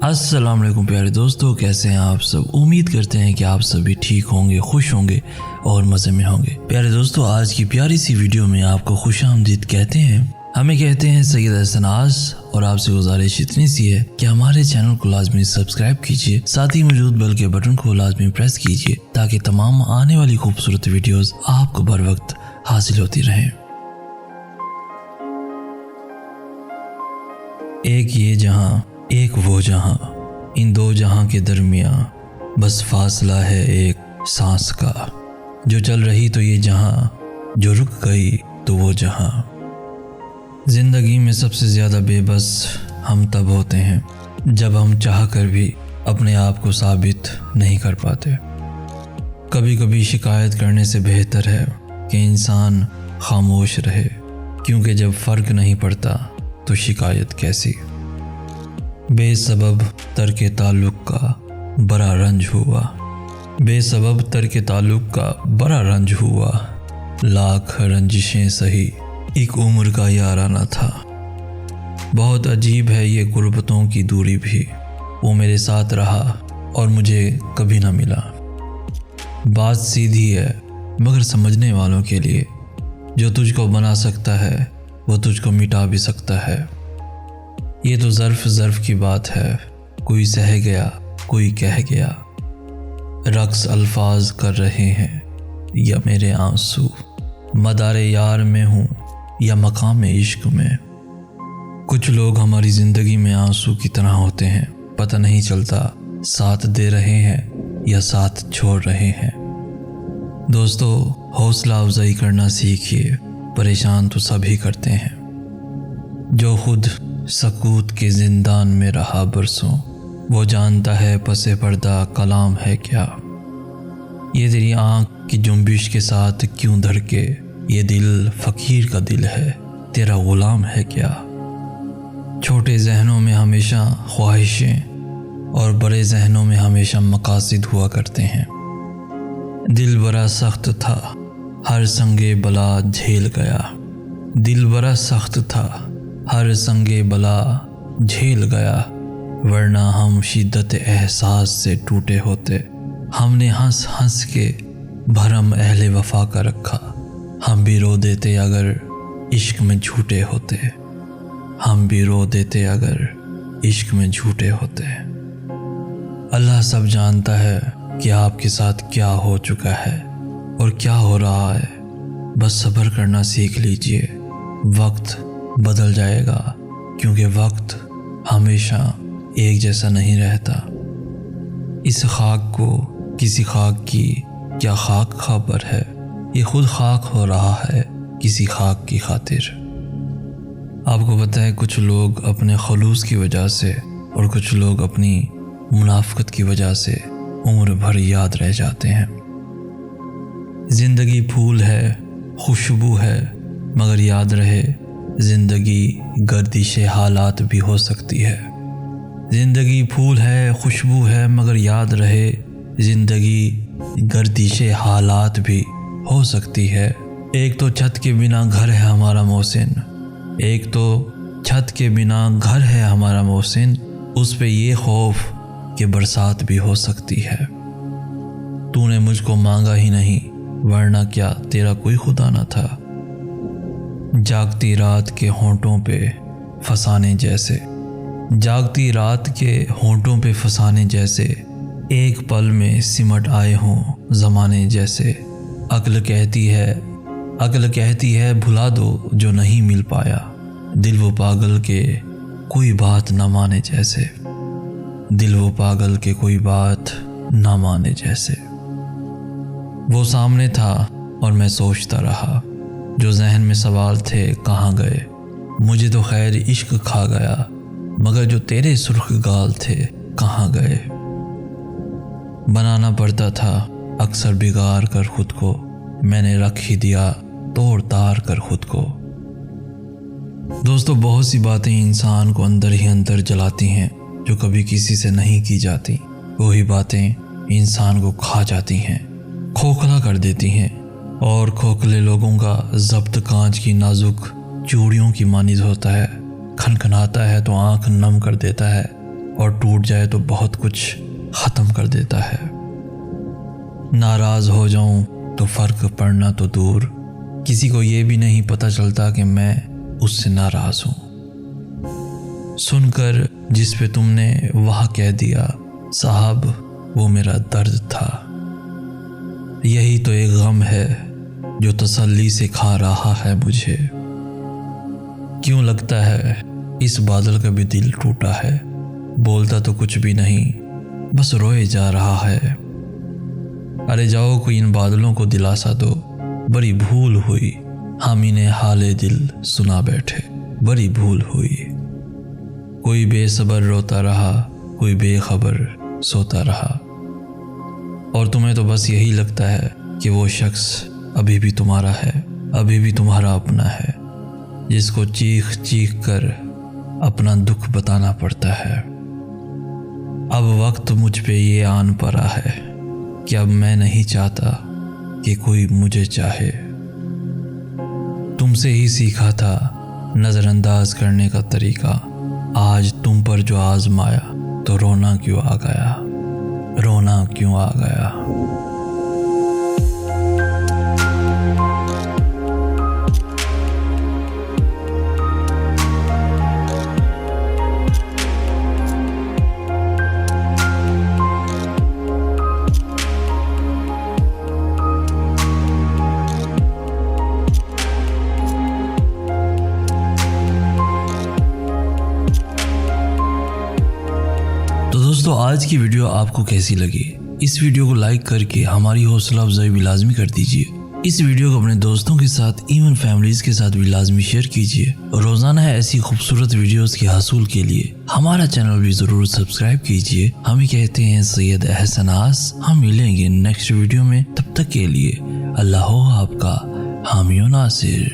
अस्सलाम वालेकुम प्यारे दोस्तों, कैसे हैं आप सब। उम्मीद करते हैं कि आप सभी ठीक होंगे, खुश होंगे और मज़े में होंगे। प्यारे दोस्तों, आज की प्यारी सी वीडियो में आपको खुशामदीद कहते हैं। हमें कहते हैं सैयद हसनाज, और आपसे गुजारिश इतनी सी है कि हमारे चैनल को लाजमी सब्सक्राइब कीजिए, साथ ही मौजूद बेल के बटन को लाजमी प्रेस कीजिए ताकि तमाम आने वाली खूबसूरत वीडियोस आपको बर वक्त हासिल होती रहें। एक ये जहां एक वो जहां, इन दो जहां के दरमियां बस फासला है एक सांस का। जो चल रही तो ये जहां, जो रुक गई तो वो जहां। जिंदगी में सबसे ज़्यादा बेबस हम तब होते हैं जब हम चाह कर भी अपने आप को साबित नहीं कर पाते। कभी कभी शिकायत करने से बेहतर है कि इंसान खामोश रहे, क्योंकि जब फ़र्क नहीं पड़ता तो शिकायत कैसी। बेसबब तर्क ताल्लुक़ का बड़ा रंज हुआ, बेसबब तर्क ताल्लुक़ का बड़ा रंज हुआ। लाख रंजिशें सही एक उम्र का याराना था। बहुत अजीब है ये गुर्बतों की दूरी भी, वो मेरे साथ रहा और मुझे कभी ना मिला। बात सीधी है मगर समझने वालों के लिए, जो तुझको बना सकता है वो तुझको मिटा भी सकता है। ये तो ज़र्फ़ की बात है, कोई सह गया कोई कह गया। रक्स अल्फाज कर रहे हैं या मेरे आंसू, मदारे यार में हूँ या मकाम इश्क में। कुछ लोग हमारी ज़िंदगी में आंसू की तरह होते हैं, पता नहीं चलता साथ दे रहे हैं या साथ छोड़ रहे हैं। दोस्तों, हौसला अफजाई करना सीखिए, परेशान तो सभी करते हैं। जो खुद सकूत के जिंदान में रहा बरसों, वो जानता है पसे पर्दा कलाम है क्या। ये तेरी आँख की जुम्बिश के साथ क्यों धड़के, ये दिल फ़कीर का दिल है, तेरा ग़ुलाम है क्या। छोटे जहनों में हमेशा ख्वाहिशें और बड़े जहनों में हमेशा मकासिद हुआ करते हैं। दिल बड़ा सख्त था, हर संगे बला झेल गया। दिल बड़ा सख्त था, हर संगे बला झेल गया। वरना हम शिद्दत एहसास से टूटे होते। हमने हंस हंस के भरम अहले वफा का रखा। हम भी रो देते अगर इश्क में झूठे होते। हम भी रो देते अगर इश्क में झूठे होते। अल्लाह सब जानता है कि आपके साथ क्या हो चुका है और क्या हो रहा है। बस सब्र करना सीख लीजिए, वक्त बदल जाएगा, क्योंकि वक्त हमेशा एक जैसा नहीं रहता। इस खाक को किसी खाक की क्या खाक खबर है, ये खुद खाक हो रहा है किसी खाक की खातिर। आपको पता है, कुछ लोग अपने खलूस की वजह से और कुछ लोग अपनी मुनाफकत की वजह से उम्र भर याद रह जाते हैं। जिंदगी फूल है, खुशबू है, मगर याद रहे जिंदगी गर्दिश हालात भी हो सकती है। जिंदगी फूल है, खुशबू है, मगर याद रहे जिंदगी गर्दिश हालात भी हो सकती है। एक तो छत के बिना घर है हमारा मोहसिन, एक तो छत के बिना घर है हमारा मोहसिन। उस पे ये खौफ कि बरसात भी हो सकती है। तूने मुझको मांगा ही नहीं, वरना क्या तेरा कोई खुदा न था। जागती रात के होंठों पे फसाने जैसे, जागती रात के होंठों पे फसाने जैसे, एक पल में सिमट आए हों ज़माने जैसे। अक्ल कहती है भुला दो जो नहीं मिल पाया। दिल वो पागल के कोई बात ना माने जैसे। दिल वो पागल के कोई बात ना माने जैसे। वो सामने था और मैं सोचता रहा, जो जहन में सवाल थे कहाँ गए। मुझे तो खैर इश्क खा गया, मगर जो तेरे सुर्ख गाल थे कहाँ गए। बनाना पड़ता था अक्सर बिगाड़ कर खुद को, मैंने रख ही दिया तोड़ तार कर खुद को। दोस्तों, बहुत सी बातें इंसान को अंदर ही अंदर जलाती हैं, जो कभी किसी से नहीं की जाती। वही बातें इंसान को खा जाती हैं, खोखला कर देती हैं। और खोखले लोगों का जब्त कांच की नाजुक चूड़ियों की मानिद होता है। खनखनाता है तो आंख नम कर देता है और टूट जाए तो बहुत कुछ ख़त्म कर देता है। नाराज़ हो जाऊं तो फ़र्क पड़ना तो दूर, किसी को ये भी नहीं पता चलता कि मैं उससे नाराज़ हूँ। सुनकर जिस पे तुमने वाह कह दिया साहब, वो मेरा दर्द था। यही तो एक गम है जो तसल्ली से खा रहा है मुझे। क्यों लगता है इस बादल का भी दिल टूटा है, बोलता तो कुछ भी नहीं, बस रोए जा रहा है। अरे जाओ कोई इन बादलों को दिलासा दो, बड़ी भूल हुई हम इन्हें हाले दिल सुना बैठे, बड़ी भूल हुई। कोई बेसब्र रोता रहा, कोई बेखबर सोता रहा, और तुम्हें तो बस यही लगता है कि वो शख्स अभी भी तुम्हारा है, अभी भी तुम्हारा अपना है, जिसको चीख चीख कर अपना दुख बताना पड़ता है। अब वक्त मुझ पे ये आन पड़ा है कि अब मैं नहीं चाहता कि कोई मुझे चाहे। तुमसे ही सीखा था नज़रअंदाज करने का तरीका, आज तुम पर जो आजमाया तो रोना क्यों आ गया, रोना क्यों आ गया। तो दोस्तों आज की वीडियो आपको कैसी लगी? इस वीडियो को लाइक करके हमारी हौसला अफजाई भी लाजमी कर दीजिए। इस वीडियो को अपने दोस्तों के साथ, इवन फैमिलीज के साथ भी लाजमी शेयर कीजिए। रोजाना है ऐसी खूबसूरत वीडियोस के हासिल के लिए हमारा चैनल भी जरूर सब्सक्राइब कीजिए। हम ही कहते हैं सैयद एहसनास। हम मिलेंगे नेक्स्ट वीडियो में, तब तक के लिए अल्लाह हो आपका हामी नासिर।